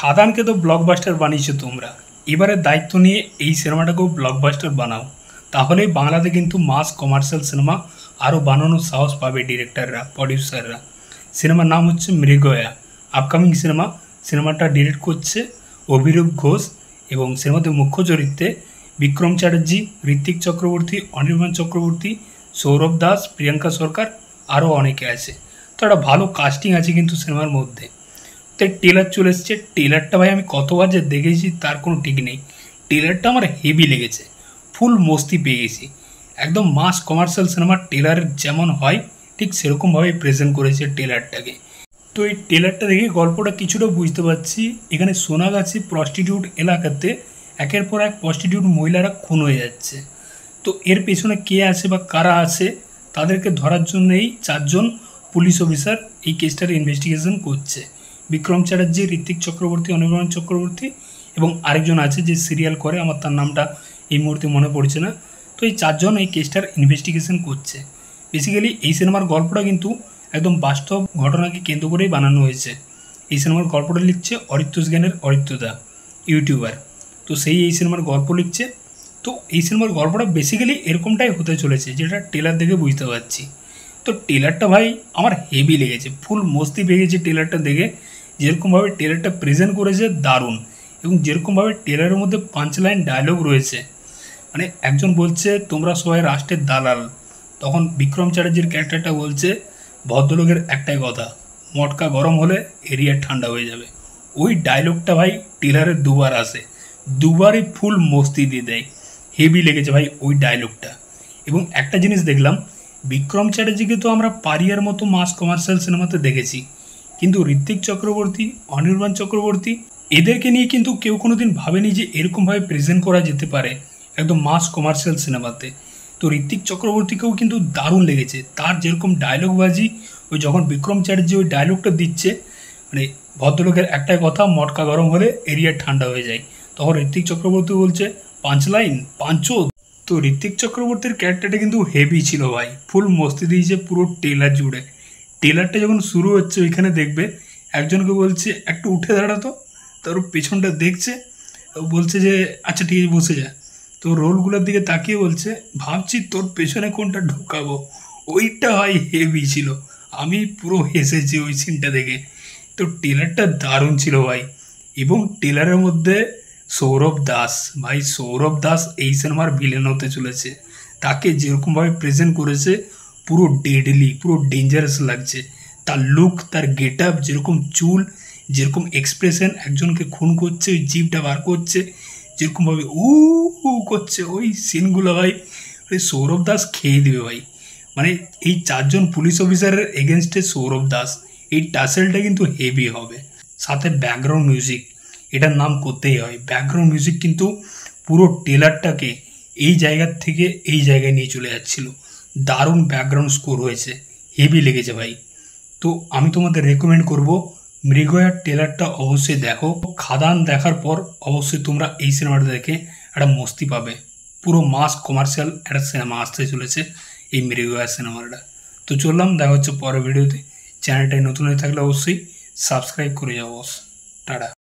খাদানকে তো ব্লকবাস্টার বানিয়েছো তোমরা, এবারে দায়িত্ব নিয়ে এই সিনেমাটাকেও ব্লকবাস্টার বানাও, তাহলেই বাংলাতে কিন্তু মাস কমার্শিয়াল সিনেমা আরও বানানোর সাহস পাবে ডিরেক্টররা, প্রডিউসাররা। সিনেমার নাম হচ্ছে মৃগয়া, আপকামিং সিনেমাটা ডিরেক্ট করছে অভিরূপ ঘোষ এবং সিনেমাতে মুখ্য চরিত্রে বিক্রম চ্যাটার্জি, ঋত্বিক চক্রবর্তী, অনির্বাণ চক্রবর্তী, সৌরভ দাস, প্রিয়াঙ্কা সরকার আরও অনেকে আছে। তো একটা ভালো কাস্টিং আছে কিন্তু সিনেমার মধ্যে। তো টেলার চলে এসছে, টেলারটা ভাই আমি কতবার যে দেখেছি তার কোনো ঠিক নেই। টেলারটা আমার হেভি লেগেছে, ফুল মস্তি পেয়ে গেছি। একদম মাস কমার্শিয়াল সিনেমার টেলার যেমন হয় ঠিক সেরকমভাবে প্রেজেন্ট করেছে টেলারটাকে। তো এই টেলারটা দেখে গল্পটা কিছুটা বুঝতে পারছি। এখানে সোনাগাছি প্রস্টিটিউট এলাকাতে একের পর এক প্রস্টিটিউট মহিলারা খুন হয়ে যাচ্ছে। তো এর পেছনে কে আছে বা কারা আছে তাদেরকে ধরার জন্যই চারজন পুলিশ অফিসার এই কেসটার ইনভেস্টিগেশন করছে। বিক্রম চ্যাটার্জি, ঋত্বিক চক্রবর্তী, অনির্বাণ চক্রবর্তী এবং আরেকজন আছে যে সিরিয়াল করে, আমার তার নামটা এই মুহূর্তে মনে পড়ছে না। তো এই চারজন এই কেসটার ইনভেস্টিগেশন করছে। বেসিক্যালি এই সিনেমার গল্পটা কিন্তু একদম বাস্তব ঘটনাকে কেন্দ্র করেই বানানো হয়েছে। এই সিনেমার গল্পটা লিখছে অরিত্য জ্ঞানের অরিত্যদা, ইউটিউবার। তো সেই এই সিনেমার গল্প লিখছে। তো এই সিনেমার গল্পটা বেসিক্যালি এরকমটাই হতে চলেছে, যেটা টেলার দেখে বুঝতে পারছি। তো টেলারটা ভাই আমার হেভি লেগেছে, ফুল মস্তি পেয়ে গেছে টেলারটা দেখে। যেরকমভাবে টেলারটা প্রেজেন্ট করেছে দারুণ, এবং যেরকমভাবে টেলারের মধ্যে পাঁচ লাইন ডায়লগ রয়েছে। মানে একজন বলছে তোমরা সবাই রাষ্ট্রের দালাল, তখন বিক্রম চ্যাটার্জির ক্যারেক্টারটা বলছে ভদ্রলোকের একটাই কথা, মটকা গরম হলে এরিয়া ঠান্ডা হয়ে যাবে। ওই ডায়লগটা ভাই টেলারে দুবার আসে, দুবারই ফুল মস্তি দিয়ে দেয়। হেভি লেগেছে ভাই ওই ডায়লগটা। এবং একটা জিনিস দেখলাম, বিক্রম চ্যাটার্জিকে তো আমরা পারিয়ার মতো মাস কমার্শিয়াল সিনেমাতে দেখেছি, কিন্তু ঋত্বিক চক্রবর্তী, অনির্বাণ চক্রবর্তী এদেরকে নিয়ে কিন্তু কেউ কোনো দিন ভাবেনি যে এরকমভাবে প্রেজেন্ট করা যেতে পারে একদম মাস কমার্শিয়াল সিনেমাতে। তো ঋত্বিক চক্রবর্তীকেও কিন্তু দারুণ লেগেছে। তার যেরকম ডায়লগবাজি, ওই যখন বিক্রম চ্যাটার্জি ওই ডায়লগটা দিচ্ছে, মানে ভদ্রলোকের একটাই কথা, মটকা গরম হলে এরিয়া ঠান্ডা হয়ে যায়, তখন ঋত্বিক চক্রবর্তী বলছে পাঁচ লাইন পাঁচো। তো ঋত্বিক চক্রবর্তীর ক্যারেক্টারটা কিন্তু হেভি ছিল ভাই, ফুল মস্তি দিয়েছে পুরো টেলার জুড়ে। টেলারটা যখন শুরু হচ্ছে ওইখানে দেখবে একজনকে বলছে একটু উঠে দাঁড়াতো, তার পেছনটা দেখছে, বলছে যে আচ্ছা ঠিক আছে বসে যা। তো রোলগুলোর দিকে তাকিয়ে বলছে ভাবছি তোর পেছনে কোনটা ঢোকাবো। ওইটা ভাই হেভি ছিল, আমি পুরো হেসেছি ওই সিনটা দেখে। তো টেলারটা দারুণ ছিল ভাই। এবং টেলারের মধ্যে সৌরভ দাস, ভাই সৌরভ দাস এই সিনেমার ভিলেন হতে চলেছে। তাকে যেরকমভাবে প্রেজেন্ট করেছে পুরো ডেডলি, পুরো ডেঞ্জারাস লাগছে। তার লুক, তার গেট আপ, যেরকম চুল, যেরকম এক্সপ্রেশন, একজনকে খুন করছে ওই জিভটা বার করছে, যেরকমভাবে উ করছে ওই সিনগুলো ভাই, ওই সৌরভ দাস খেয়ে দেবে ভাই। মানে এই চারজন পুলিশ অফিসারের এগেনস্টে সৌরভ দাস, এই টাসেলটা কিন্তু হেভি হবে। সাথে ব্যাকগ্রাউন্ড মিউজিক, এটার নাম করতেই হয়। ব্যাকগ্রাউন্ড মিউজিক কিন্তু পুরো টেলারটাকে এই জায়গার থেকে এই জায়গায় নিয়ে চলে যাচ্ছিল। দারুণ ব্যাকগ্রাউন্ড স্কোর হয়েছে, হেভি লেগেছে ভাই। তো আমি তোমাদের রেকমেন্ড করব মৃগয়ার টেলারটা অবশ্যই দেখো। খাদান দেখার পর অবশ্যই তোমরা এই সিনেমাটা দেখে একটা মস্তি পাবে। পুরো মাস কমার্শিয়াল একটা সিনেমা আসতে চলেছে এই মৃগয়া সিনেমাটা। তো চললাম, দেখা হচ্ছে পরের ভিডিওতে। চ্যানেলটায় নতুন হয়ে থাকলে অবশ্যই সাবস্ক্রাইব করে যাও বস। টাটা।